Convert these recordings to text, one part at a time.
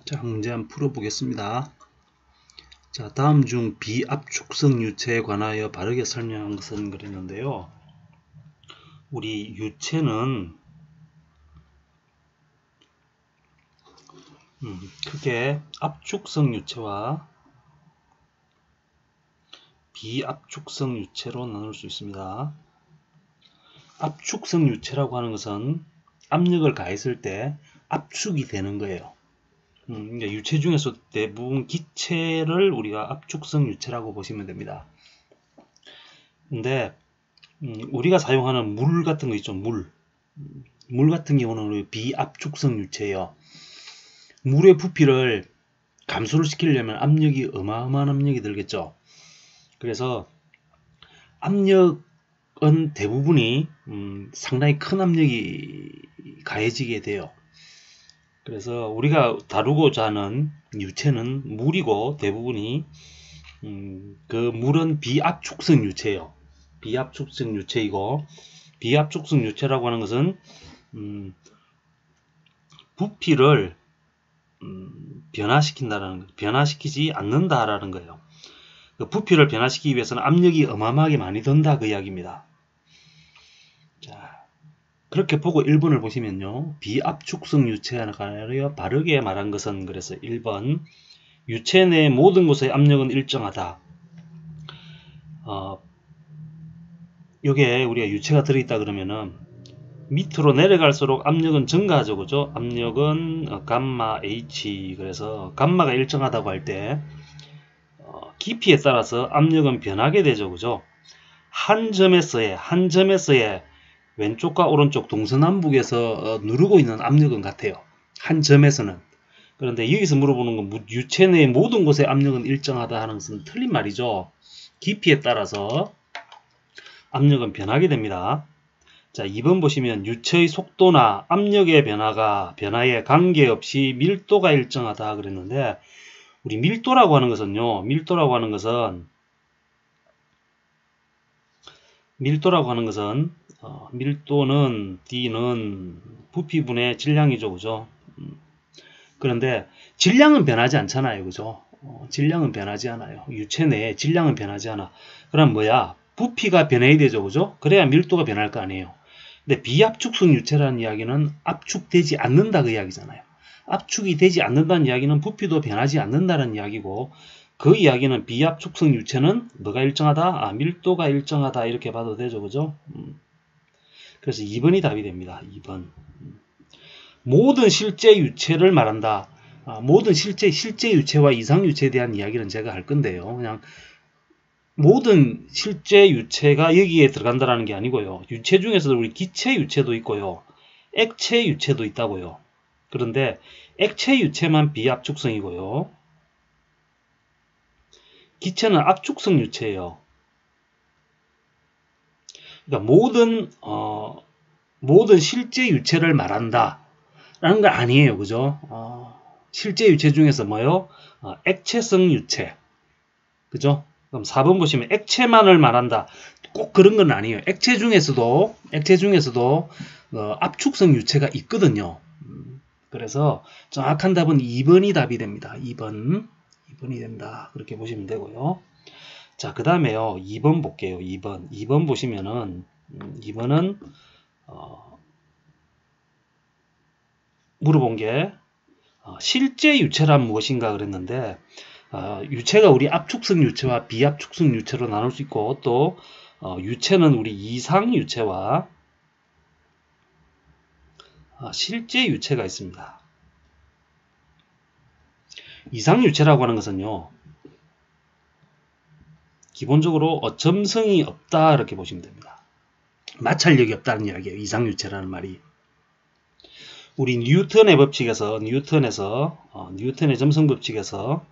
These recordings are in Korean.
자, 문제 한번 풀어보겠습니다. 자, 다음 중 비압축성 유체에 관하여 바르게 설명한 것은 그랬는데요. 우리 유체는 크게 압축성 유체와 비압축성 유체로 나눌 수 있습니다. 압축성 유체라고 하는 것은 압력을 가했을 때 압축이 되는 거예요. 그러니까 유체 중에서 대부분 기체를 우리가 압축성 유체라고 보시면 됩니다. 근데 우리가 사용하는 물 같은 거 있죠. 물 같은 경우는 비압축성 유체예요. 물의 부피를 감소를 시키려면 압력이 어마어마한 압력이 들겠죠. 그래서 압력은 대부분이 상당히 큰 압력이 가해지게 돼요. 그래서 우리가 다루고자 하는 유체는 물이고 대부분이 그 물은 비압축성 유체예요. 비압축성 유체이고, 비압축성 유체라고 하는 것은 부피를 변화시키지 않는다라는 거예요. 그 부피를 변화시키기 위해서는 압력이 어마어마하게 많이 든다 그 이야기입니다. 자, 그렇게 보고 1번을 보시면요. 비압축성 유체에 관하여 바르게 말한 것은 그래서 1번 유체 내 모든 곳의 압력은 일정하다. 요게 우리가 유체가 들어있다 그러면은 밑으로 내려갈수록 압력은 증가하죠. 그죠? 압력은 감마 H. 그래서 감마가 일정하다고 할 때 깊이에 따라서 압력은 변하게 되죠. 그죠? 한 점에서의 왼쪽과 오른쪽 동서남북에서 누르고 있는 압력은 같아요. 한 점에서는. 그런데 여기서 물어보는 건 유체 내의 모든 곳의 압력은 일정하다 하는 것은 틀린 말이죠. 깊이에 따라서 압력은 변하게 됩니다. 자, 2번 보시면 유체의 속도나 압력의 변화에 관계없이 밀도가 일정하다 그랬는데, 우리 밀도라고 하는 것은요. 밀도라고 하는 것은 밀도는 D는 부피분의 질량이죠. 그죠? 그런데 질량은 변하지 않잖아요. 그죠? 질량은 변하지 않아요. 유체 내에 질량은 변하지 않아. 그럼 뭐야? 부피가 변해야 되죠. 그죠? 그래야 밀도가 변할 거 아니에요. 근데 비압축성 유체라는 이야기는 압축되지 않는다 그 이야기잖아요. 압축이 되지 않는다는 이야기는 부피도 변하지 않는다는 이야기고, 그 이야기는 비압축성 유체는 뭐가 일정하다? 밀도가 일정하다 이렇게 봐도 되죠. 그죠? 그래서 2번이 답이 됩니다. 2번. 모든 실제 유체를 말한다. 모든 실제 유체와 이상 유체에 대한 이야기는 제가 할 건데요. 그냥 모든 실제 유체가 여기에 들어간다라는 게 아니고요. 유체 중에서도 우리 기체 유체도 있고요. 액체 유체도 있다고요. 그런데 액체 유체만 비압축성이고요. 기체는 압축성 유체예요. 그러니까 모든 실제 유체를 말한다 라는 건 아니에요. 그죠? 실제 유체 중에서 뭐요? 액체성 유체. 그죠? 그럼 4번 보시면 액체만을 말한다. 꼭 그런 건 아니에요. 액체 중에서도 압축성 유체가 있거든요. 그래서 정확한 답은 2번이 답이 됩니다. 2번이 된다. 그렇게 보시면 되고요. 자, 그 다음에요. 2번 볼게요. 2번 보시면은 2번은 물어본 게 실제 유체란 무엇인가 그랬는데, 유체가 우리 압축성 유체와 비압축성 유체로 나눌 수 있고, 또 유체는 우리 이상 유체와 실제 유체가 있습니다. 이상 유체라고 하는 것은요, 기본적으로 점성이 없다 이렇게 보시면 됩니다. 마찰력이 없다는 이야기예요. 이상 유체라는 말이. 우리 뉴턴의 법칙에서 뉴턴의 점성 법칙에서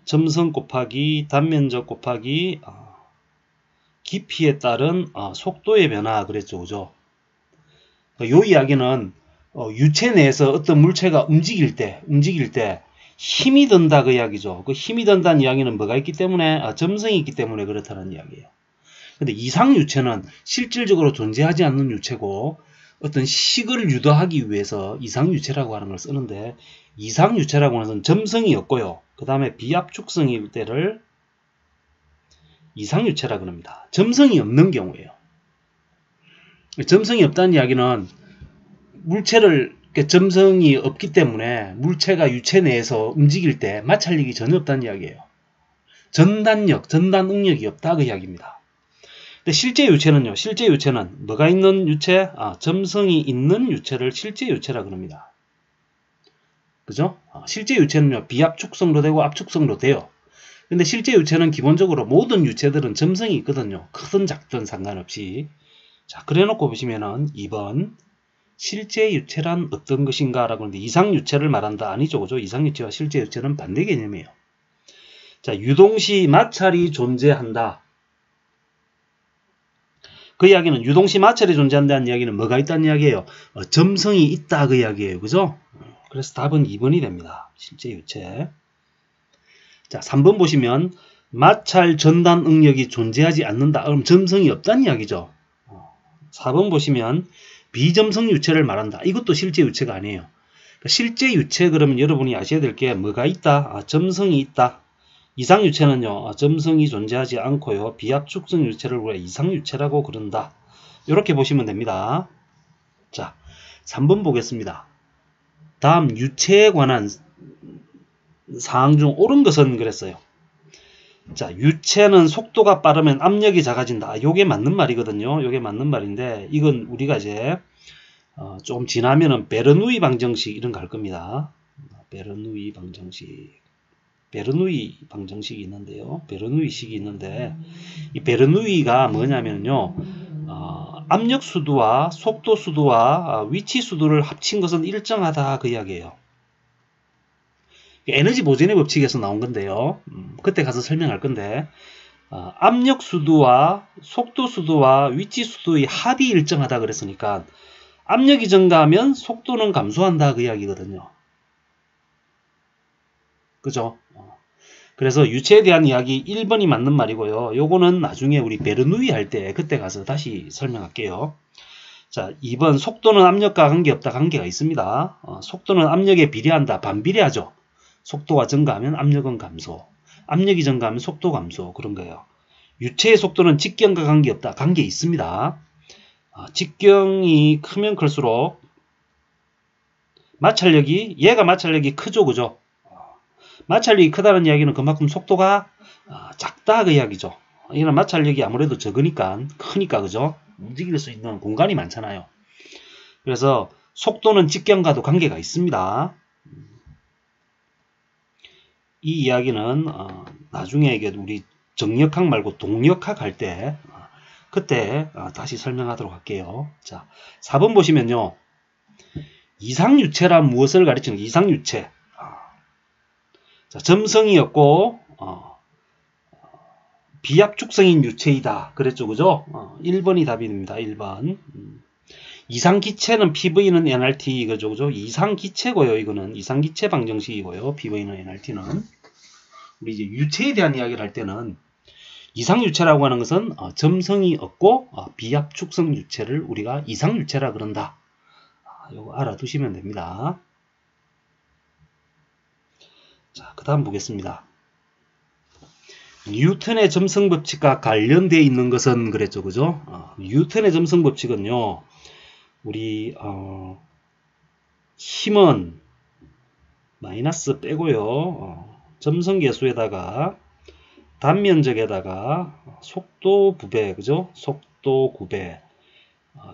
점성 곱하기 단면적 곱하기 깊이에 따른 속도의 변화 그랬죠. 그죠? 이 이야기는 유체 내에서 어떤 물체가 움직일 때 힘이 든다 그 이야기죠. 그 힘이 든다는 이야기는 뭐가 있기 때문에 점성이 있기 때문에 그렇다는 이야기예요. 근데 이상 유체는 실질적으로 존재하지 않는 유체고, 어떤 식을 유도하기 위해서 이상유체라고 하는 걸 쓰는데, 이상유체라고 하는 것은 점성이 없고요. 그 다음에 비압축성일 때를 이상유체라 그럽니다. 점성이 없는 경우예요. 점성이 없다는 이야기는 물체를 점성이 없기 때문에 물체가 유체 내에서 움직일 때 마찰력이 전혀 없다는 이야기예요. 전단력, 전단응력이 없다 그 이야기입니다. 근데 실제 유체는요. 실제 유체는 뭐가 있는 유체? 점성이 있는 유체를 실제 유체라 그럽니다. 그죠? 실제 유체는요. 비압축성도 되고 압축성도 돼요. 근데 실제 유체는 기본적으로 모든 유체들은 점성이 있거든요. 크든 작든 상관없이. 자, 그래 놓고 보시면은 2번 실제 유체란 어떤 것인가 라고 하는데 이상유체를 말한다. 아니죠. 그죠? 이상유체와 실제 유체는 반대 개념이에요. 자, 유동시 마찰이 존재한다. 그 이야기는 유동시 마찰이 존재한다는 이야기는 뭐가 있다는 이야기예요? 점성이 있다 그 이야기예요. 그죠? 그래서 답은 2번이 됩니다. 실제 유체. 자, 3번 보시면 마찰 전단 응력이 존재하지 않는다. 그럼 점성이 없다는 이야기죠. 4번 보시면 비점성 유체를 말한다. 이것도 실제 유체가 아니에요. 실제 유체 그러면 여러분이 아셔야 될 게 뭐가 있다? 점성이 있다. 이상유체는요. 점성이 존재하지 않고요. 비압축성 유체를 우리가 이상유체라고 그런다. 이렇게 보시면 됩니다. 자, 3번 보겠습니다. 다음 유체에 관한 사항 중 옳은 것은 그랬어요. 자, 유체는 속도가 빠르면 압력이 작아진다. 요게 맞는 말이거든요. 요게 맞는 말인데 이건 우리가 이제 좀 지나면은 베르누이 방정식 이런 거 할 겁니다. 베르누이 방정식이 있는데요. 베르누이식이 있는데 이 베르누이가 뭐냐면요. 압력 수두와 속도 수두와 위치 수두를 합친 것은 일정하다 그 이야기예요. 에너지 보존의 법칙에서 나온 건데요. 그때 가서 설명할 건데 압력 수두와 속도 수두와 위치 수두의 합이 일정하다 그랬으니까 압력이 증가하면 속도는 감소한다 그 이야기거든요. 그죠? 그래서 유체에 대한 이야기 1번이 맞는 말이고요. 요거는 나중에 우리 베르누이 할 때 그때 가서 다시 설명할게요. 자, 2번 속도는 압력과 관계없다. 관계가 있습니다. 속도는 압력에 비례한다. 반비례하죠. 속도가 증가하면 압력은 감소. 압력이 증가하면 속도 감소. 그런 거예요. 유체의 속도는 직경과 관계없다. 관계 있습니다. 직경이 크면 클수록 얘가 마찰력이 크죠. 그죠? 마찰력이 크다는 이야기는 그만큼 속도가 작다 그 이야기죠. 이는 마찰력이 아무래도 적으니까 크니까 그죠? 움직일 수 있는 공간이 많잖아요. 그래서 속도는 직경과도 관계가 있습니다. 이 이야기는 나중에 이게 우리 정력학 말고 동력학 할 때 그때 다시 설명하도록 할게요. 자, 4번 보시면요. 이상유체란 무엇을 가르치는 이상유체. 자, 점성이 없고 비압축성인 유체이다. 그랬죠. 그죠? 1번이 답이 됩니다. 1번. 이상기체는 PV는 nRT 이거죠. 그죠? 이상기체고요. 이거는 이상기체 방정식이고요. PV는 nRT는. 우리 이제 유체에 대한 이야기를 할 때는 이상유체라고 하는 것은 점성이 없고 비압축성 유체를 우리가 이상유체라 그런다. 이거 알아두시면 됩니다. 자, 그 다음 보겠습니다. 뉴턴의 점성 법칙과 관련되어 있는 것은 그랬죠. 그죠? 뉴턴의 점성 법칙은요. 우리 힘은 마이너스 빼고요. 점성계수에다가 단면적에다가 속도 부배, 그죠? 속도 구배,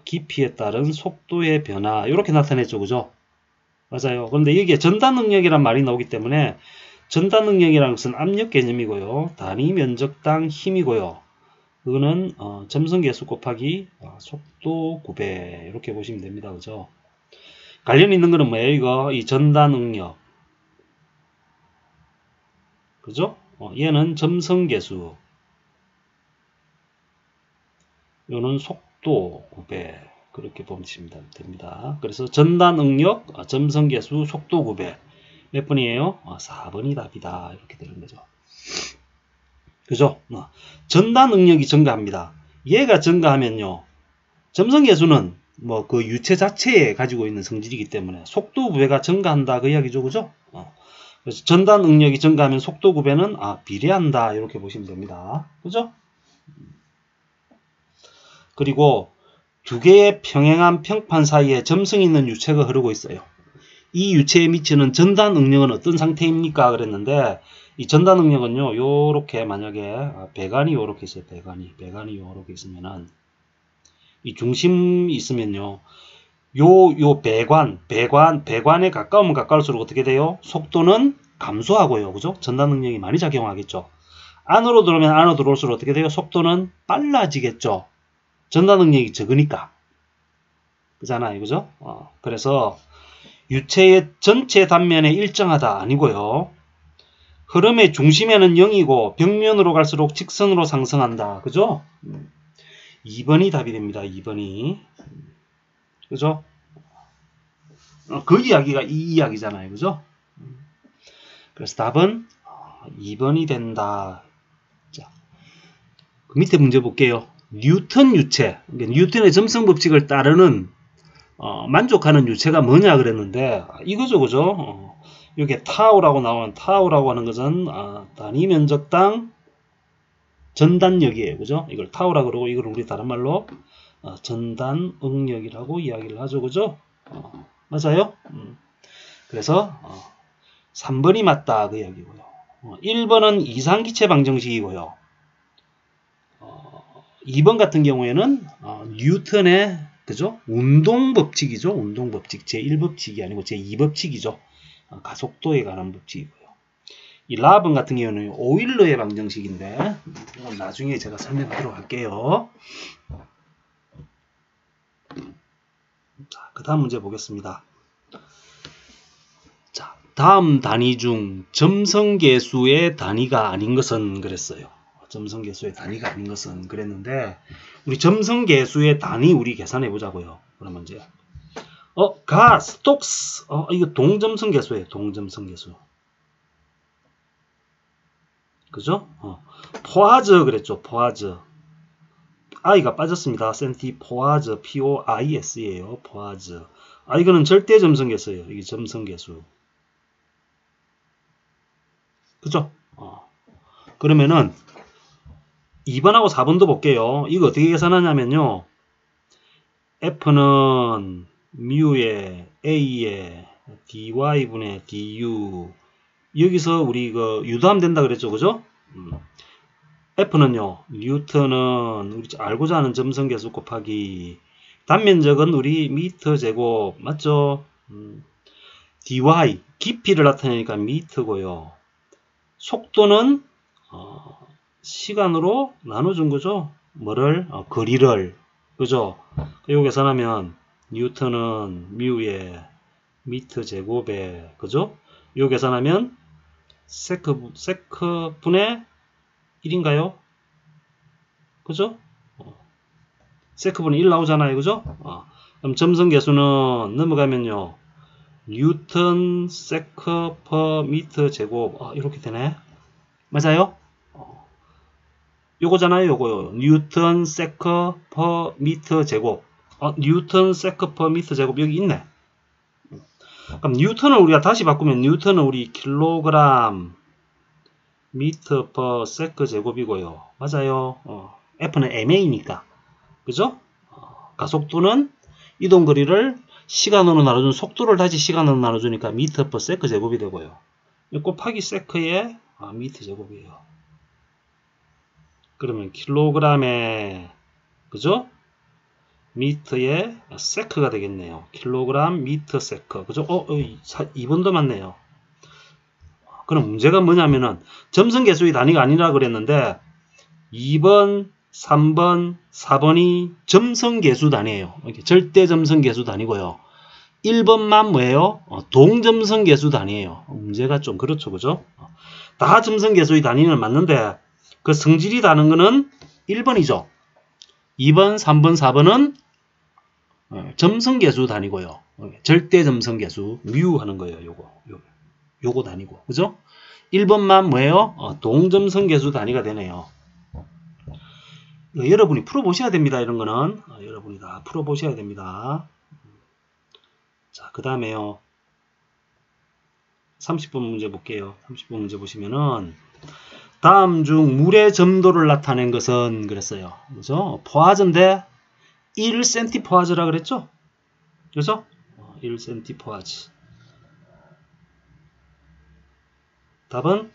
깊이에 따른 속도의 변화 이렇게 나타냈죠. 그죠? 맞아요. 그런데 여기에 전단능력이란 말이 나오기 때문에 전단능력이라는 것은 압력 개념이고요. 단위 면적당 힘이고요. 그거는 점성계수 곱하기 속도 구배 이렇게 보시면 됩니다. 그죠? 관련 있는 거는 뭐예요? 이거 이 전단능력. 그죠? 얘는 점성계수. 요는 속도 구배. 그렇게 보시면 됩니다. 그래서 전단응력, 점성계수, 속도 구배. 몇 번이에요? 4번이 답이다. 이렇게 되는 거죠. 그죠? 전단응력이 증가합니다. 얘가 증가하면요. 점성계수는 뭐 그 유체 자체에 가지고 있는 성질이기 때문에 속도 구배가 증가한다 그 이야기죠, 그죠? 그래서 전단 응력이 증가하면 속도 구배는 비례한다 이렇게 보시면 됩니다, 그죠? 그리고 두 개의 평행한 평판 사이에 점성이 있는 유체가 흐르고 있어요. 이 유체에 미치는 전단 응력은 어떤 상태입니까? 그랬는데 이 전단 응력은요, 요렇게 만약에 배관이 요렇게 있어요. 배관이 요렇게 있으면은 이 중심이 있으면요, 요 배관에 가까우면 가까울수록 어떻게 돼요? 속도는 감소하고요, 그죠? 전단 응력이 많이 작용하겠죠. 안으로 들어오면 안으로 들어올수록 어떻게 돼요? 속도는 빨라지겠죠. 전단 응력이 적으니까. 그잖아요, 그죠? 그래서 유체의 전체 단면에 일정하다 아니고요. 흐름의 중심에는 0이고 벽면으로 갈수록 직선으로 상승한다. 그죠? 2번이 답이 됩니다. 2번이. 그죠? 그 이야기가 이 이야기잖아요. 그죠? 그래서 답은 2번이 된다. 자, 그 밑에 문제 볼게요. 뉴턴 유체, 뉴턴의 점성 법칙을 따르는 만족하는 유체가 뭐냐 그랬는데 이거죠, 그죠? 이게 타우라고 나오는 타우라고 하는 것은 단위 면적당 전단력이에요, 그죠? 이걸 타우라 그러고 이걸 우리 다른 말로 전단 응력이라고 이야기를 하죠, 그죠? 맞아요? 그래서 3번이 맞다 그 이야기고요. 1번은 이상기체 방정식이고요. 2번 같은 경우에는 뉴턴의 그죠? 운동법칙이죠. 운동법칙. 제1법칙이 아니고 제2법칙이죠. 가속도에 관한 법칙이고요. 이 라번 같은 경우는 오일러의 방정식인데 나중에 제가 설명하도록 할게요. 자, 그 다음 문제 보겠습니다. 자, 다음 단위 중 점성계수의 단위가 아닌 것은 그랬어요. 점성계수의 단위가 아닌 것은 그랬는데 우리 점성계수의 단위 우리 계산해 보자고요. 그러면 이제 스톡스 이거 동점성계수예요. 동점성계수. 그죠? 포아즈 그랬죠. 포아즈. i가 빠졌습니다. 센티 포아즈 POIS예요. 포아즈. 이거는 절대 점성계수예요. 이게 점성계수. 그죠? 그러면은 2번하고 4번도 볼게요. 이거 어떻게 계산하냐면요. F는 μ에 A에 dy분의 du 여기서 우리 이거 유도하면 된다 그랬죠, 그죠? F는요, 뉴턴은 우리 알고자 하는 점성계수 곱하기 단면적은 우리 미터 제곱 맞죠? dy 깊이를 나타내니까 미터고요. 속도는 시간으로 나눠준 거죠. 뭐를? 거리를. 그죠? 이거 계산하면 뉴턴은 μ에 미터 제곱에 그죠? 이거 계산하면 세크분의 1인가요? 그죠? 세크분의 1 나오잖아요. 그죠? 그럼 점성계수는 넘어가면요. 뉴턴 세크 퍼 미터 제곱 이렇게 되네. 맞아요? 요거잖아요. 요거요. 뉴턴 세크 퍼 미터 제곱. 뉴턴 세크 퍼 미터 제곱 여기 있네. 그럼 뉴턴을 우리가 다시 바꾸면 뉴턴은 우리 킬로그램 미터 퍼 세크 제곱이고요. 맞아요. F는 MA니까. 그죠? 가속도는 이동거리를 시간으로 나눠준 속도를 다시 시간으로 나눠주니까 미터 퍼 세크 제곱이 되고요. 곱하기 세크의 미터 제곱이에요. 그러면 킬로그램에 그죠? 미터의 세크가 되겠네요. 킬로그램 미터 세크. 그죠? 2번도 맞네요. 그럼 문제가 뭐냐면은 점성계수의 단위가 아니라 그랬는데 2번, 3번, 4번이 점성계수 단위예요. 절대 점성계수 단위고요. 1번만 뭐예요? 동점성계수 단위예요. 문제가 좀 그렇죠. 그죠? 다 점성계수의 단위는 맞는데 그 성질이 다른 거는 1번이죠. 2번, 3번, 4번은 점성계수 단위고요. 절대 점성계수 뮤 하는 거예요. 요거 단위고. 그죠? 1번만 뭐예요? 동점성계수 단위가 되네요. 여러분이 풀어보셔야 됩니다. 이런 거는 여러분이 다 풀어보셔야 됩니다. 자, 그 다음에요. 30번 문제 볼게요. 30번 문제 보시면은 다음 중 물의 점도를 나타낸 것은 그랬어요. 그죠? 포화즈인데 1cm 포화즈라 그랬죠? 그죠? 1cm 포화즈. 답은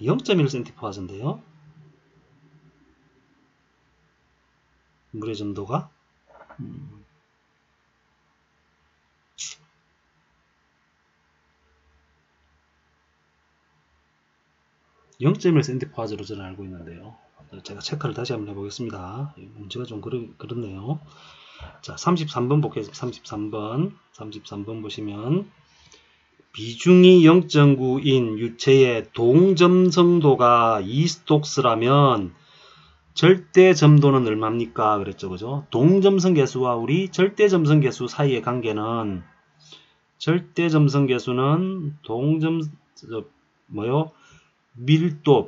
0.1cm 포화즈인데요. 물의 점도가 0.1cm 포화즈로 저는 알고 있는데요. 제가 체크를 다시 한번 해보겠습니다. 문제가 좀 그렇네요. 자, 33번 보겠습니다. 33번 보시면 비중이 0.9인 유체의 동점성도가 2스톡스라면 절대 점도는 얼마입니까? 그랬죠. 그죠? 동점성 계수와 우리 절대 점성 계수 사이의 관계는 절대 점성 계수는 밀도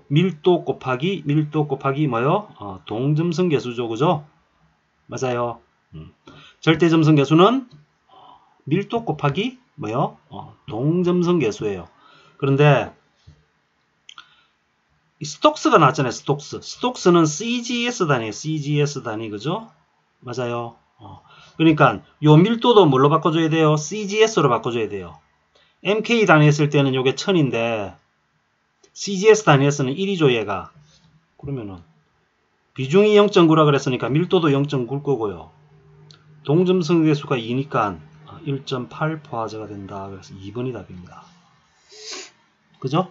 곱하기 뭐요? 동점성 계수죠. 그죠? 맞아요. 절대 점성 계수는 밀도 곱하기 뭐요? 동점성 계수예요. 그런데 스톡스가 나왔잖아요. 스톡스는 CGS 단위예요. CGS 단위. 그죠? 맞아요. 그러니까 요 밀도도 뭘로 바꿔줘야 돼요? CGS로 바꿔줘야 돼요. MK 단위 했을 때는 요게 1000인데 CGS 단위에서는 1이죠. 얘가. 그러면은 비중이 0.9라 그랬으니까 밀도도 0.9일 거고요. 동점성 계수가 2니까 1.8 포화즈가 된다. 그래서 2번이 답입니다. 그죠?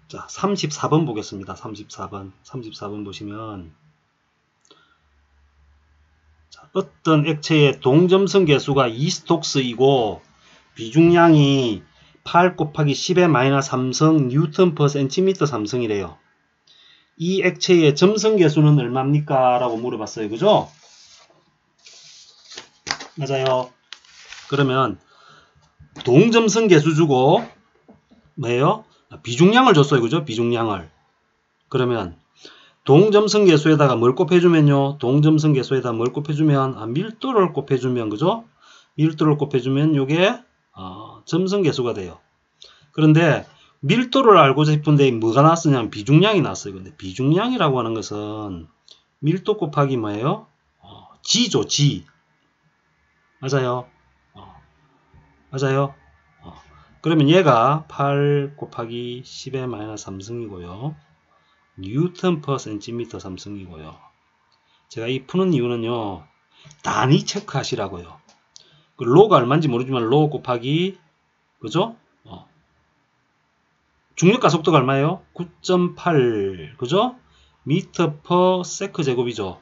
자, 34번 보겠습니다. 34번 보시면 자, 어떤 액체의 동점성 계수가 2스톡스이고 비중량이 8 곱하기 10의 마이너스 3성 뉴턴 퍼 센티미터 3성이래요. 이 액체의 점성 계수는 얼마입니까? 라고 물어봤어요. 그죠? 맞아요. 그러면 동점성 계수 주고 뭐예요? 비중량을 줬어요. 그죠? 비중량을. 그러면 동점성 계수에다가 뭘 곱해주면요? 동점성 계수에다가 뭘 곱해주면 밀도를 곱해주면 그죠? 밀도를 곱해주면 요게 점성 계수가 돼요. 그런데 밀도를 알고 싶은데 뭐가 나왔으냐면 비중량이 나왔어요. 근데 비중량이라고 하는 것은 밀도 곱하기 뭐예요? G죠. G. 맞아요. 맞아요. 그러면 얘가 8 곱하기 10의 마이너스 3승이고요. 뉴턴 퍼 센티미터 3승이고요. 제가 이 푸는 이유는요. 단위 체크하시라고요. 그 로가 얼마인지 모르지만 로 곱하기 그죠? 중력가 속도가 얼마예요? 9.8 그죠? 미터 퍼 세크 제곱이죠.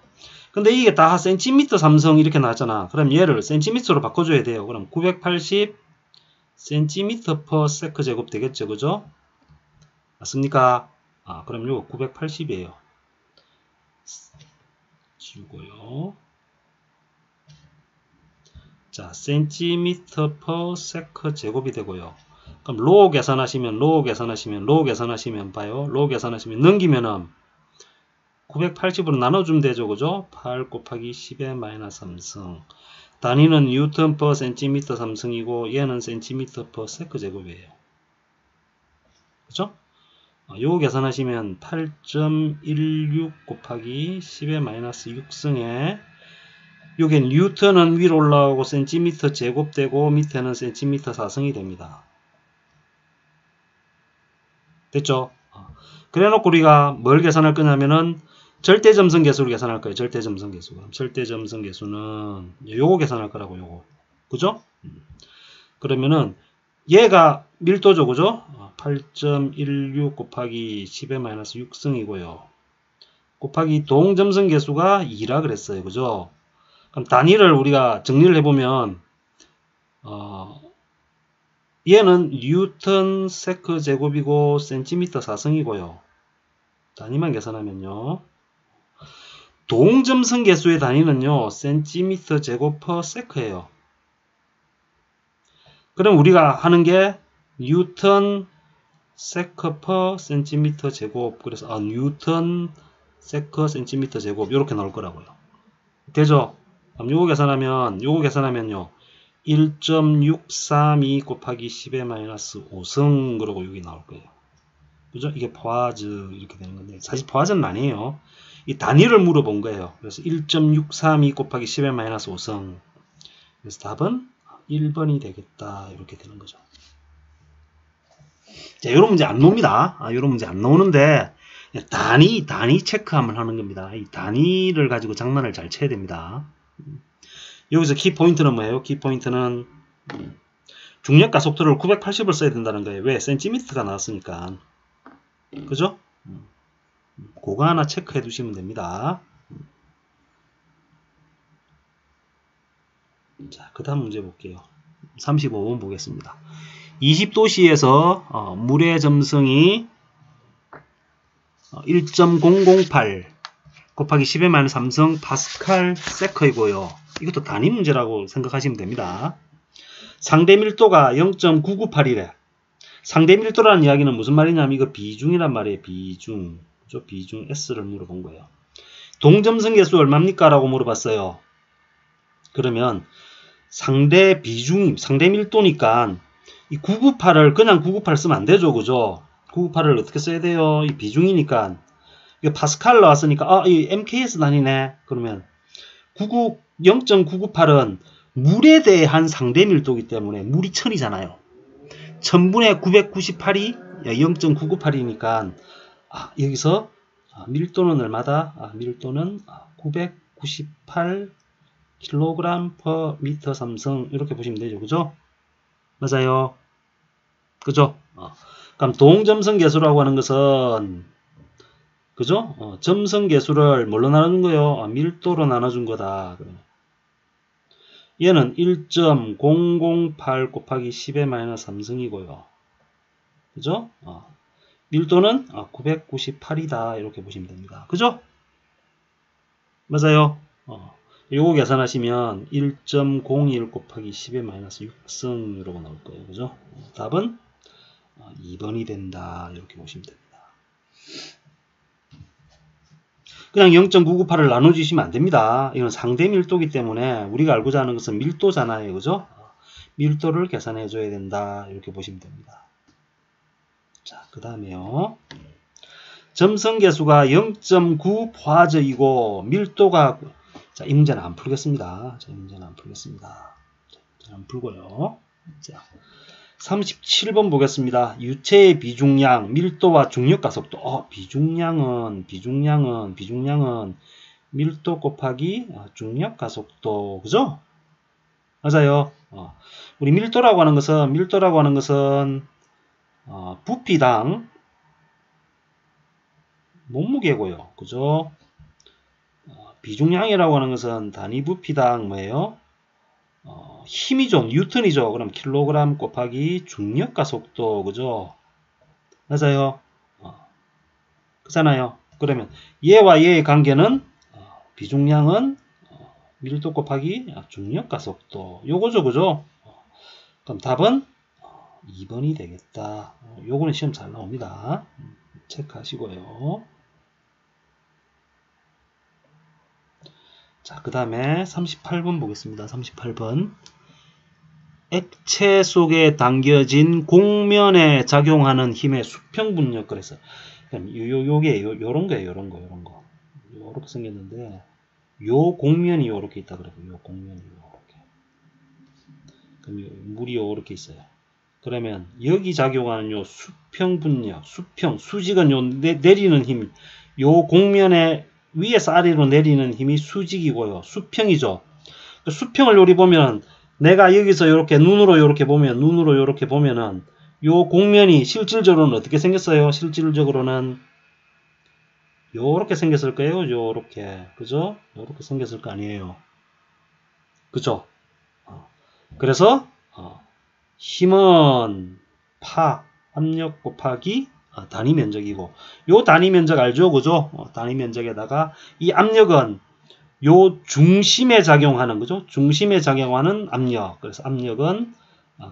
근데 이게 다 센티미터 3성 이렇게 나왔잖아. 그럼 얘를 센티미터로 바꿔줘야 돼요. 그럼 980 센티미터 퍼 세크 제곱 되겠죠. 그죠? 맞습니까? 그럼 이거 980이에요. 지우고요. 자, 센티미터 퍼 세크 제곱이 되고요. 그럼 로 계산하시면 봐요. 로 계산하시면 넘기면은 980으로 나눠주면 되죠. 그죠? 8 곱하기 10의 마이너스 3승. 단위는 뉴턴 퍼 센티미터 3승이고 얘는 센티미터 퍼 세크 제곱이에요. 그죠? 요거 계산하시면 8.16 곱하기 10의 마이너스 6승에 요게 뉴턴은 위로 올라오고 센티미터 제곱되고 밑에는 센티미터 4승이 됩니다. 됐죠? 그래놓고 우리가 뭘 계산할 거냐면은 절대점성 계수를 계산할 거예요. 절대점성 계수. 절대점성 계수는 요거 계산할 거라고 요거. 그죠? 그러면은 얘가 밀도죠. 그죠? 8.16 곱하기 10의 마이너스 6승이고요. 곱하기 동점성 계수가 2라 그랬어요. 그죠? 그럼 단위를 우리가 정리를 해보면 얘는 뉴턴 세크 제곱이고 센티미터 4승이고요. 단위만 계산하면요. 동점성 계수의 단위는요. 센티미터 제곱 퍼 세크예요. 그럼 우리가 하는 게 뉴턴 세커 퍼 센티미터 제곱, 그래서 뉴턴 세커 센티미터 제곱 이렇게 나올 거라고요. 되죠? 그럼 요거 계산하면요 1.632 곱하기 10의 마이너스 5승 그러고 여기 나올 거예요. 그죠? 이게 포화즈 이렇게 되는 건데 사실 포화즈는 아니에요. 이 단위를 물어본 거예요. 그래서 1.632 곱하기 10의 마이너스 5승. 그래서 답은 1번이 되겠다. 이렇게 되는 거죠. 자, 요런 문제 안 나옵니다. 요런 문제 안 나오는데 단위 체크 한번 하는 겁니다. 이 단위를 가지고 장난을 잘 쳐야 됩니다. 여기서 키포인트는 뭐예요? 키포인트는 중력과 속도를 980을 써야 된다는 거예요. 왜? 센티미터가 나왔으니까. 그죠? 그거 하나 체크해 두시면 됩니다. 자, 그 다음 문제 볼게요. 35번 보겠습니다. 20도씨에서 물의 점성이 1.008 곱하기 10의 마이너스 3성 파스칼 세커이고요. 이것도 단위 문제라고 생각하시면 됩니다. 상대 밀도가 0.998이래. 상대 밀도라는 이야기는 무슨 말이냐면 이거 비중이란 말이에요. 비중. 그죠? 비중 S를 물어본 거예요. 동점성 계수 얼마입니까? 라고 물어봤어요. 그러면 상대 비중, 상대 밀도니까 이 998을 그냥 998 쓰면 안 되죠. 그죠? 998을 어떻게 써야 돼요? 이 비중이니까. 이거 파스칼 나왔으니까, 이 MKS 단위네. 그러면 0.998은 물에 대한 상대 밀도이기 때문에 물이 1000이잖아요. 1000분의 998이 0.998이니까, 여기서 밀도는 얼마다? 밀도는 998 kg per 미터 삼성 이렇게 보시면 되죠. 그죠? 맞아요. 그죠? 그럼 동점성 계수라고 하는 것은 그죠? 점성 계수를 뭘로 나눠준 거예요? 밀도로 나눠준 거다. 얘는 1.008 곱하기 10의 마이너스 3승이고요. 그죠? 밀도는 998이다. 이렇게 보시면 됩니다. 그죠? 맞아요. 요거 계산하시면 1.01 곱하기 10의 마이너스 6승 이러고 나올 거예요. 그죠? 답은 2번이 된다. 이렇게 보시면 됩니다. 그냥 0.998을 나눠주시면 안 됩니다. 이건 상대 밀도이기 때문에 우리가 알고자 하는 것은 밀도잖아요. 그죠? 밀도를 계산해 줘야 된다. 이렇게 보시면 됩니다. 자, 그 다음에요. 점성계수가 0.9 포화적이고 밀도가 자, 이 문제는 안 풀겠습니다. 자, 이 문제는 안 풀겠습니다. 자, 안 풀고요. 자, 37번 보겠습니다. 유체의 비중량, 밀도와 중력과 속도. 비중량은 밀도 곱하기 중력과 속도. 그죠? 맞아요. 우리 밀도라고 하는 것은 부피당 몸무게고요. 그죠? 비중량이라고 하는 것은 단위 부피당 뭐예요? 힘이죠. 뉴턴이죠. 그럼 킬로그램 곱하기 중력과 속도. 그죠? 맞아요. 그렇잖아요. 그러면 얘와 얘의 관계는 비중량은 밀도 곱하기 중력과 속도. 요거죠. 그죠? 그럼 답은 2번이 되겠다. 요거는 시험 잘 나옵니다. 체크하시고요. 자, 그 다음에 38번 보겠습니다. 38번. 액체 속에 담겨진 공면에 작용하는 힘의 수평분력. 그래서 요게 요런 거예요. 요런 거. 요렇게 생겼는데 요 공면이 요렇게 있다 그래요. 요 공면이 요렇게. 그럼 물이 요렇게 있어요. 그러면 여기 작용하는 요 수평분력, 수직은 요 내리는 힘, 요 공면에 위에서 아래로 내리는 힘이 수직이고요. 수평이죠. 수평을 요리 보면 내가 여기서 이렇게 눈으로 이렇게 보면은 요 공면이 실질적으로는 어떻게 생겼어요? 실질적으로는 요렇게 생겼을 거예요. 요렇게. 그죠? 요렇게 생겼을 거 아니에요. 그죠? 그래서 힘은 압력 곱하기 단위 면적이고, 요 단위 면적 알죠? 그죠? 단위 면적에다가 이 압력은 요 중심에 작용하는, 그죠? 중심에 작용하는 압력. 그래서 압력은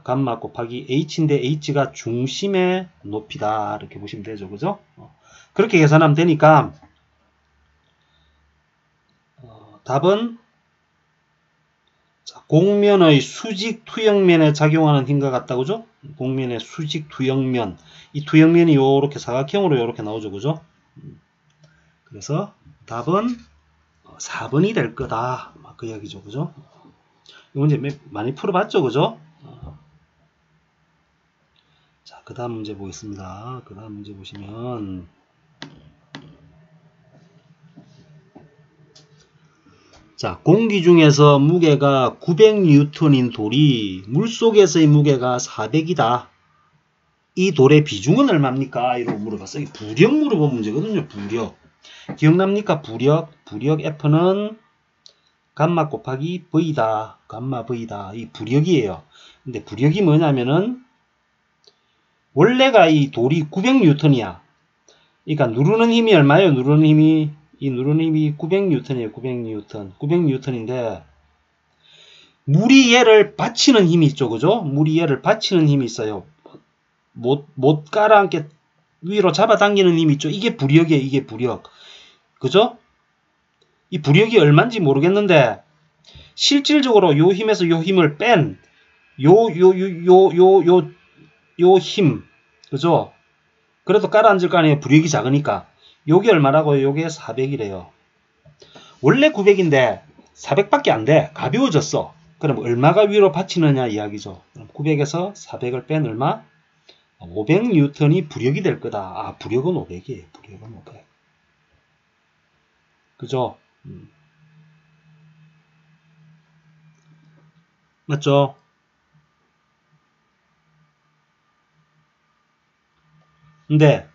감마 곱하기 h인데 h가 중심의 높이다. 이렇게 보시면 되죠. 그죠? 그렇게 계산하면 되니까 답은 자, 공면의 수직 투영면에 작용하는 힘과 같다. 그죠? 공면의 수직 투영면. 이 투영면이 요렇게 사각형으로 요렇게 나오죠. 그죠? 그래서 답은 4번이 될 거다. 그 이야기죠. 그죠? 이 문제 많이 풀어봤죠. 그죠? 자, 그 다음 문제 보겠습니다. 그 다음 문제 보시면 자, 공기 중에서 무게가 900N인 돌이 물속에서의 무게가 400이다. 이 돌의 비중은 얼마입니까? 이러고 물어봤어요. 이 부력 물어본 문제거든요. 부력. 기억납니까? 부력. 부력 F는 감마 곱하기 V다. 감마 V다. 이 부력이에요. 근데 부력이 뭐냐면은 원래가 이 돌이 900N이야. 그러니까 누르는 힘이 얼마예요? 누르는 힘이 900N이에요. 900N인데 물이 얘를 받치는 힘이 있죠. 그죠? 물이 얘를 받치는 힘이 있어요. 못 깔아앉게 위로 잡아당기는 힘이 있죠. 이게 부력이에요. 이게 부력. 그죠? 이 부력이 얼마인지 모르겠는데 실질적으로 요 힘에서 요 힘을 뺀 요 힘. 그죠? 그래도 깔아앉을 거 아니에요. 부력이 작으니까. 요게 얼마라고요? 요게 400이래요. 원래 900인데 400밖에 안 돼. 가벼워졌어. 그럼 얼마가 위로 받치느냐 이야기죠. 그럼 900에서 400을 뺀 얼마? 500N이 부력이 될 거다. 아, 부력은 500이에요. 부력은 500. 그죠? 맞죠? 근데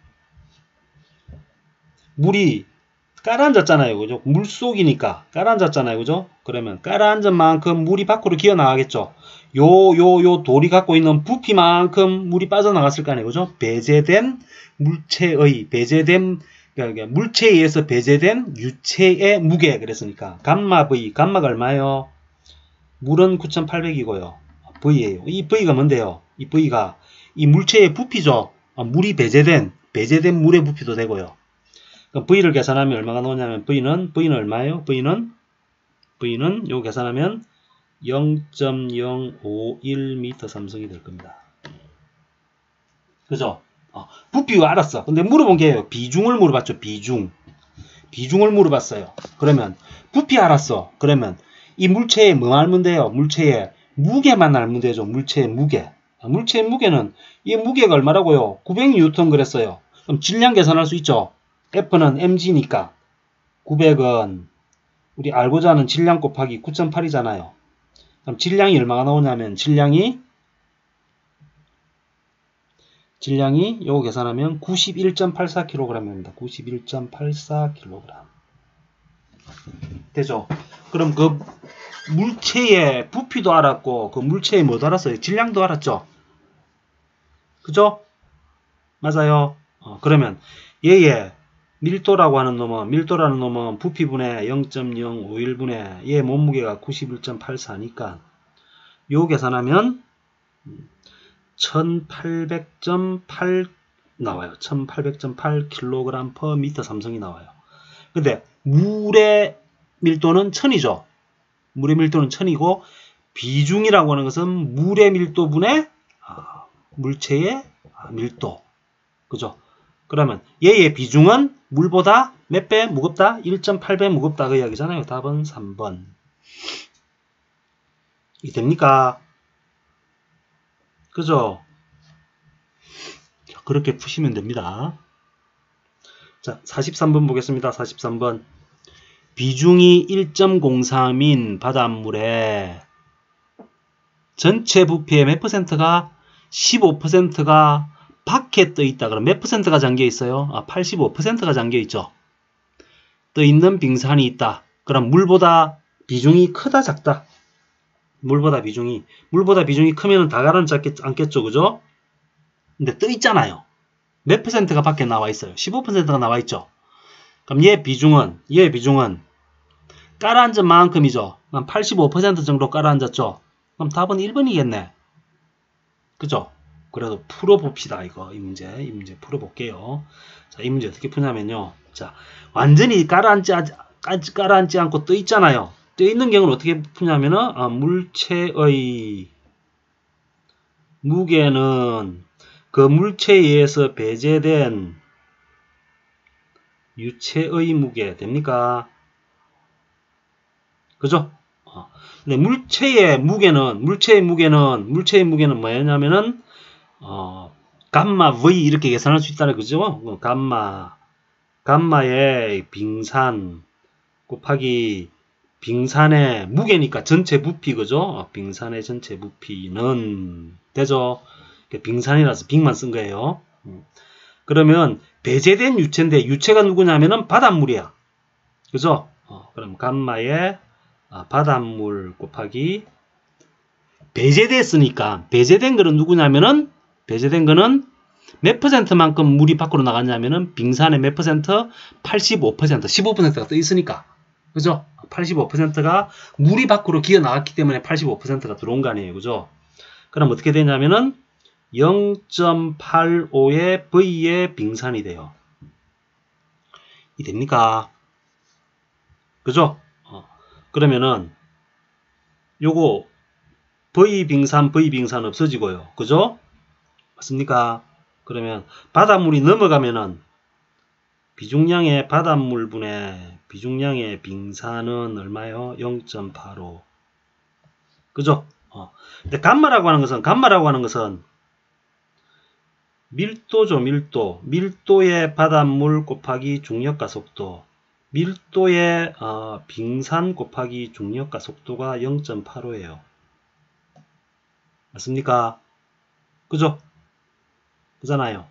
물이 깔아앉았잖아요. 그죠? 물속이니까 깔아앉았잖아요. 그죠? 그러면 깔아앉은 만큼 물이 밖으로 기어 나가겠죠. 요 돌이 갖고 있는 부피만큼 물이 빠져나갔을 거 아니에요. 그죠? 배제된 물체의 그러니까 물체에 의해서 배제된 유체의 무게 그랬으니까 감마 V, 감마가 얼마예요? 물은 9,800이고요. V예요. 이 V가 뭔데요? 이 V가 이 물체의 부피죠. 물이 배제된 물의 부피도 되고요. 그럼 V를 계산하면 얼마가 나오냐면 V는 얼마예요? V는 요 계산하면 0.051m 삼성이 될 겁니다. 그죠? 부피가 알았어. 근데 물어본 게 비중을 물어봤죠. 비중을 물어봤어요. 그러면 부피 알았어. 그러면 이 물체에 뭐 알면 돼요? 물체에 무게만 알면 되죠. 물체의 무게. 물체의 무게는 이 무게가 얼마라고요? 900N 그랬어요. 그럼 질량 계산할 수 있죠. F는 mg니까 900은 우리 알고자 하는 질량 곱하기 9.8이잖아요. 그럼 질량이 얼마가 나오냐면 질량이 요거 계산하면 91.84kg입니다. 91.84kg. 되죠? 그럼 그 물체의 부피도 알았고 그 물체의 뭐도 알았어요? 질량도 알았죠? 그죠? 맞아요. 그러면 얘의 밀도라는 놈은 부피분의 0.051분의 얘 몸무게가 91.84니까 요 계산하면 1800.8 나와요. 1800.8kg per m 삼성이 나와요. 근데 물의 밀도는 1000이죠. 물의 밀도는 1000이고 비중이라고 하는 것은 물의 밀도분의 물체의 밀도. 그죠? 그러면 얘의 비중은 물보다 몇 배 무겁다? 1.8배 무겁다 그 이야기잖아요. 답은 3번. 이 됩니까? 그죠? 그렇게 푸시면 됩니다. 자, 43번 보겠습니다. 43번. 비중이 1.03인 바닷물에 전체 부피의 몇 %가 15%가 밖에 떠 있다. 그럼 몇 %가 잠겨 있어요? 85%가 잠겨 있죠. 떠 있는 빙산이 있다. 그럼 물보다 비중이 크다 작다? 물보다 비중이 크면 다 가라앉지 않겠죠. 그죠? 근데 떠 있잖아요. 몇 %가 밖에 나와 있어요? 15%가 나와 있죠. 그럼 얘 비중은 깔아앉은 만큼이죠. 85% 정도 깔아앉았죠. 그럼 답은 1번이겠네. 그죠? 그래도 풀어봅시다. 이 문제 풀어볼게요. 자, 이 문제 어떻게 푸냐면요. 자, 완전히 깔아앉지 않고 떠 있잖아요. 떠 있는 경우는 어떻게 푸냐면은, 물체의 무게는 그 물체에 의해서 배제된 유체의 무게 됩니까? 그죠? 근데 물체의 무게는 뭐였냐면은, 감마 V 이렇게 계산할 수 있다는 거죠. 감마의 빙산 곱하기 빙산의 무게니까 전체 부피, 그죠? 빙산의 전체 부피는 되죠? 빙산이라서 빙만 쓴 거예요. 그러면 배제된 유체인데 유체가 누구냐면은 바닷물이야. 그죠? 그럼 감마의 바닷물 곱하기 배제됐으니까 배제된 거는 누구냐면은 배제된 거는 몇 퍼센트만큼 물이 밖으로 나갔냐면은 빙산의 몇 퍼센트? 85%, 15%가 떠 있으니까. 그죠? 85%가 물이 밖으로 기어 나갔기 때문에 85%가 들어온 거 아니에요. 그죠? 그럼 어떻게 되냐면은 0.85의 V의 빙산이 돼요. 이 됩니까? 그죠? 그러면은 요거 V 빙산 없어지고요. 그죠? 맞습니까? 그러면 바닷물이 넘어가면은 비중량의 바닷물분의 비중량의 빙산은 얼마요? 0.85. 그죠? 근데 감마라고 하는 것은 밀도죠, 밀도. 밀도의 바닷물 곱하기 중력과 속도. 밀도의 빙산 곱하기 중력과 속도가 0.85예요. 맞습니까? 그죠? 그잖아요.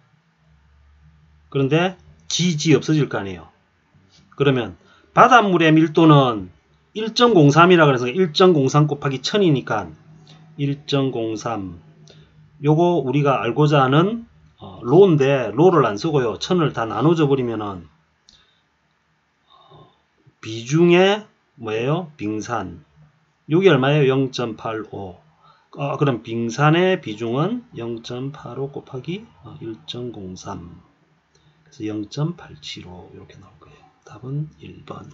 그런데 G 없어질 거 아니에요. 그러면 바닷물의 밀도는 1.03이라 그래서 1.03 곱하기 1000이니까 1.03. 요거 우리가 알고자 하는 로인데 로를 안 쓰고요. 1000을 다 나눠줘 버리면은 비중의 뭐예요? 빙산. 요게 얼마예요? 0.85. 그럼 빙산의 비중은 0.85 곱하기 1.03. 그래서 0.875 이렇게 나올 거예요. 답은 1번.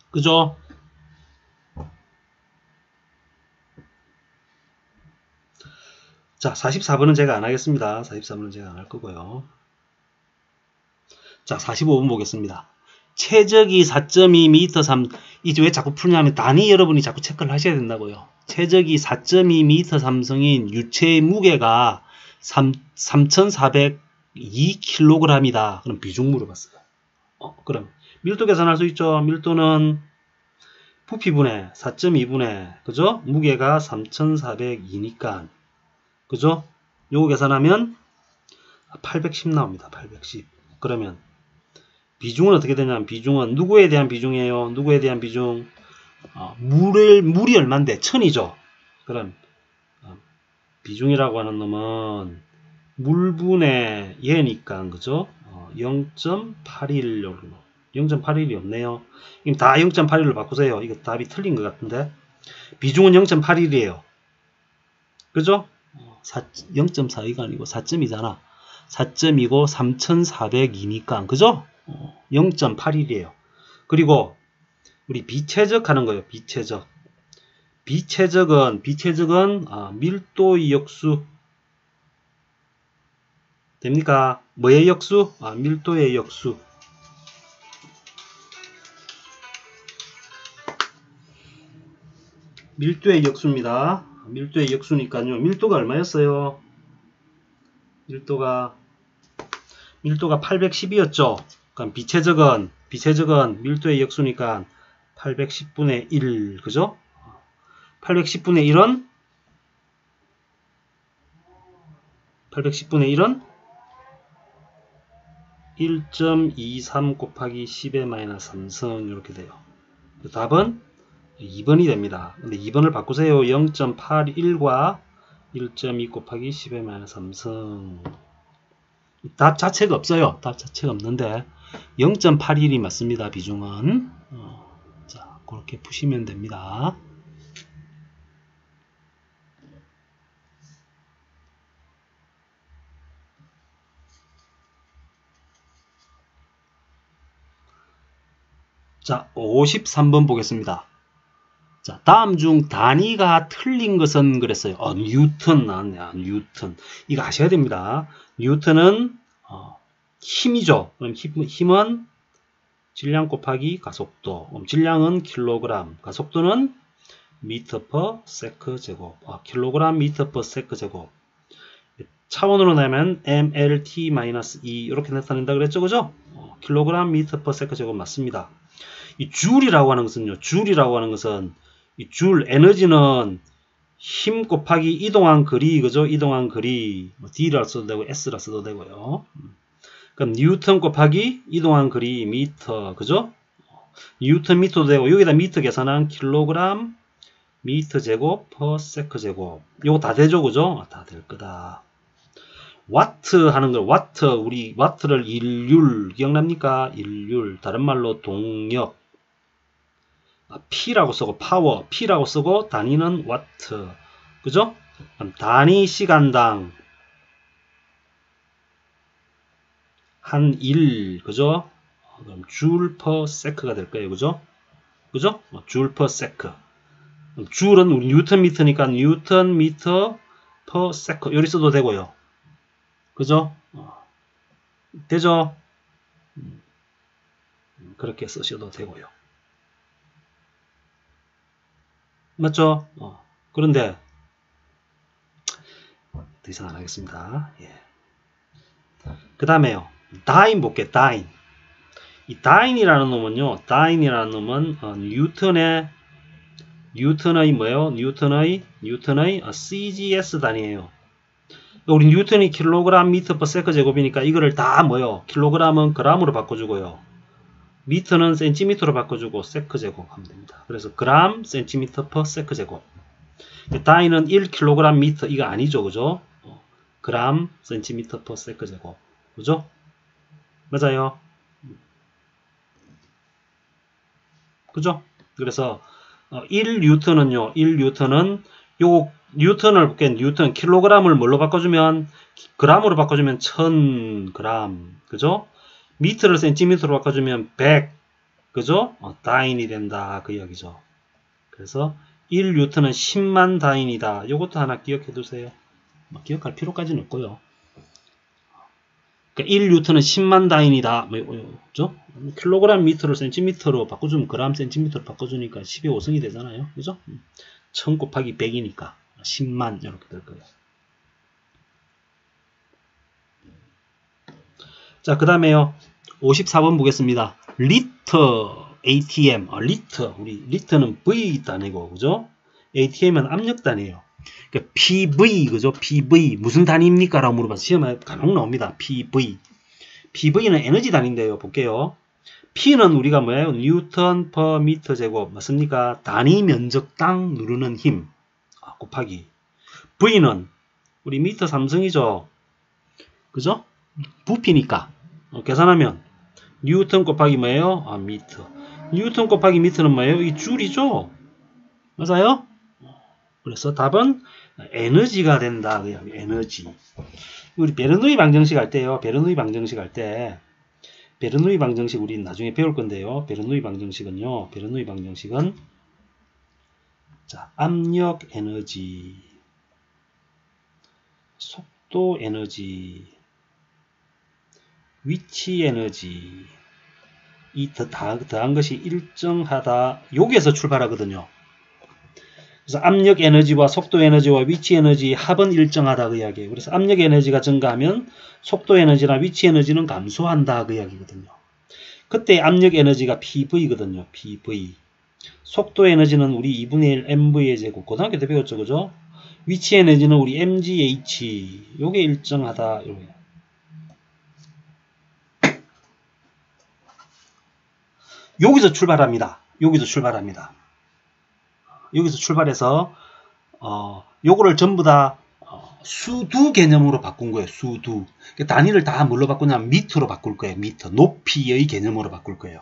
그죠? 자, 44번은 제가 안 하겠습니다. 44번은 제가 안 할 거고요. 자, 45번 보겠습니다. 최적이 4.2m 이제 왜 자꾸 풀냐면 단위 여러분이 자꾸 체크를 하셔야 된다고요. 최적이 4.2m 삼성인 유체의 무게가 3,402kg이다. 그럼 비중 물어봤어요. 그럼 밀도 계산할 수 있죠. 밀도는 부피분의 4.2분의 그죠? 무게가 3,402니까 그죠? 요거 계산하면 810 나옵니다. 810. 그러면 비중은 어떻게 되냐면 비중은 누구에 대한 비중이에요? 누구에 대한 비중? 물이 얼만데? 1000이죠. 그럼 비중이라고 하는 놈은 물분의 얘니까 그죠? 0.81로 0.81이 없네요. 그럼 다 0.81로 바꾸세요. 이거 답이 틀린 것 같은데 비중은 0.81이에요. 그죠? 0.42가 아니고 4점이잖아. 4점이고 3,402니까 그죠? 0.81이에요. 그리고 우리 비최적 하는 거예요. 비최적. 비최적은 밀도의 역수 됩니까? 뭐의 역수? 밀도의 역수. 밀도의 역수입니다. 밀도의 역수니까요. 밀도가 얼마였어요? 밀도가 810이었죠. 그럼 비최적은 밀도의 역수니까 810분의 1 그죠? 810분의 1은 1.23 곱하기 10의 마이너스 3승 이렇게 돼요. 답은 2번이 됩니다. 근데 2번을 바꾸세요. 0.81과 1.2 곱하기 10의 마이너스 3승. 답 자체가 없어요. 답 자체가 없는데 0.81이 맞습니다. 비중은. 자, 그렇게 푸시면 됩니다. 자, 53번 보겠습니다. 자, 다음 중 단위가 틀린 것은 그랬어요. 뉴턴 나왔네요. 뉴턴. 이거 아셔야 됩니다. 뉴턴은 힘이죠. 그럼 힘은 질량 곱하기 가속도. 그럼 질량은 킬로그램. 가속도는 미터 퍼 세크 제곱. 킬로그램 미터 퍼 세크 제곱. 차원으로 내면 mLT-2 이렇게 나타낸다 그랬죠. 그죠? 킬로그램 미터 퍼 세크 제곱 맞습니다. 이 줄이라고 하는 것은요. 줄이라고 하는 것은 이 줄 에너지는 힘 곱하기 이동한 거리, 그죠? 이동한 거리, D라 써도 되고 S라 써도 되고요. 그럼 뉴턴 곱하기 이동한 거리 미터, 그죠? 뉴턴 미터도 되고 여기다 미터 계산한 킬로그램 미터 제곱 퍼 세크 제곱. 요거 다 되죠, 그죠? 다 될 거다. 와트 하는 걸 우리 와트를 일률 기억납니까? 일률, 다른 말로 동력. P라고 쓰고 파워, P라고 쓰고 단위는 와트. 그죠? 그럼 단위 시간당 한 일, 그죠? 그럼 줄 퍼 세크가 될 거예요. 그죠? 그죠? 줄 퍼 세크. 줄은 우리 뉴턴 미터니까 뉴턴 미터 퍼 세크. 요리 써도 되고요. 그죠? 되죠? 그렇게 쓰셔도 되고요. 맞죠? 그런데 더 이상 안 하겠습니다. 예. 그 다음에요. 다인 볼게요. 다인. 이 다인이라는 놈은요. 다인이라는 놈은 뉴턴의 뭐예요? 뉴턴의 CGS 단위예요. 우리 뉴턴이 킬로그램 미터 퍼 세크 제곱이니까 이거를 다 뭐요? 킬로그램은 그램으로 바꿔주고요. 미터는 센티미터로 바꿔주고 세크 제곱 하면 됩니다. 그래서 그램 센티미터 퍼 세크 제곱. 다인은 1kg 미터 이거 아니죠, 그죠? 그램 센티미터 퍼 세크 제곱, 그죠? 맞아요. 그죠? 그래서 1뉴턴은요. 1뉴턴은 요 뉴턴을 볼게. 뉴턴 킬로그램을 뭘로 바꿔주면 그램으로 바꿔주면 1000g, 그죠? 미터를 센티미터로 바꿔주면 100, 그죠? 다인이 된다 그 이야기죠. 그래서 1뉴턴은 10만 다인이다. 요것도 하나 기억해 두세요. 기억할 필요까지는 없고요. 그러니까 1뉴턴은 10만 다인이다. 그죠? 킬로그램 미터를 센티미터로 바꿔주면 그램 센티미터로 바꿔주니까 10의 5승이 되잖아요. 그죠? 1000 곱하기 100이니까 10만 이렇게 될 거예요. 자, 그 다음에요. 54번 보겠습니다. 리터 ATM, 리터, 우리 리터는 V 단위고, 그죠? ATM은 압력 단위예요. 그러니까 PV, 그죠? PV 무슨 단위입니까? 라고 물어봐서 시험에 간혹 나옵니다. PV. PV는 에너지 단위인데요. 볼게요. P는 우리가 뭐예요? 뉴턴 퍼 미터 제곱 맞습니까? 단위 면적당 누르는 힘 곱하기 V는 우리 미터 3승이죠. 그죠? 부피니까 계산하면 뉴턴 곱하기 뭐예요? 미터. 뉴턴 곱하기 미터는 뭐예요? 이 줄이죠? 맞아요? 그래서 답은 에너지가 된다. 에너지. 우리 베르누이 방정식 할 때요. 베르누이 방정식 할 때 베르누이 방정식 우리 나중에 배울 건데요. 베르누이 방정식은요. 베르누이 방정식은 자, 압력 에너지, 속도 에너지, 위치 에너지 이 더한 것이 일정하다. 여기에서 출발하거든요. 그래서 압력 에너지와 속도 에너지와 위치 에너지 합은 일정하다 그 이야기예요. 그래서 압력 에너지가 증가하면 속도 에너지나 위치 에너지는 감소한다 그 이야기거든요. 그때 압력 에너지가 PV거든요. PV. 속도 에너지는 우리 2분의 1 MV의 제곱. 고등학교 때 배웠죠, 그죠? 위치 에너지는 우리 MGH. 요게 일정하다. 요게. 여기서 출발합니다. 여기서 출발합니다. 여기서 출발해서 요거를 전부 다 수두 개념으로 바꾼 거예요. 수두. 단위를 다 뭘로 바꾸냐면 미터로 바꿀 거예요. 미터. 높이의 개념으로 바꿀 거예요.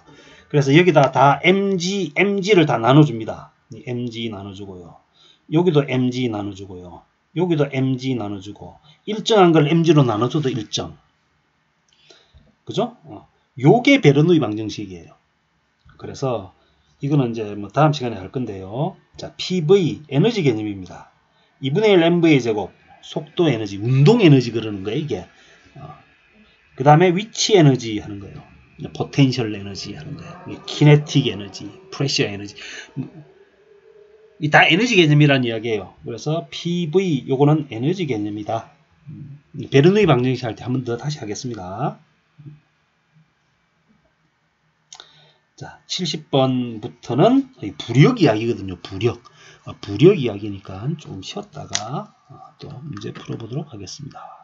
그래서 여기다 다 mg를 다 나눠줍니다. mg 나눠주고요. 여기도 mg 나눠주고요. 여기도 mg 나눠주고 일정한 걸 mg로 나눠줘도 일정. 그죠? 요게 베르누이 방정식이에요. 그래서 이거는 이제 뭐 다음 시간에 할 건데요. 자, PV 에너지 개념입니다. 2분의 1 mv의 제곱 속도 에너지, 운동 에너지 그러는 거예요, 이게. 그 다음에 위치 에너지 하는 거예요. 포텐셜 에너지 하는 거예요. 키네틱 에너지, 프레셔 에너지. 이 다 에너지 개념이라는 이야기예요. 그래서 PV 요거는 에너지 개념이다. 베르누이 방정식 할 때 한 번 더 다시 하겠습니다. 자, 70번부터는 부력 이야기거든요. 부력 이야기니까 좀 쉬었다가 또 문제 풀어보도록 하겠습니다.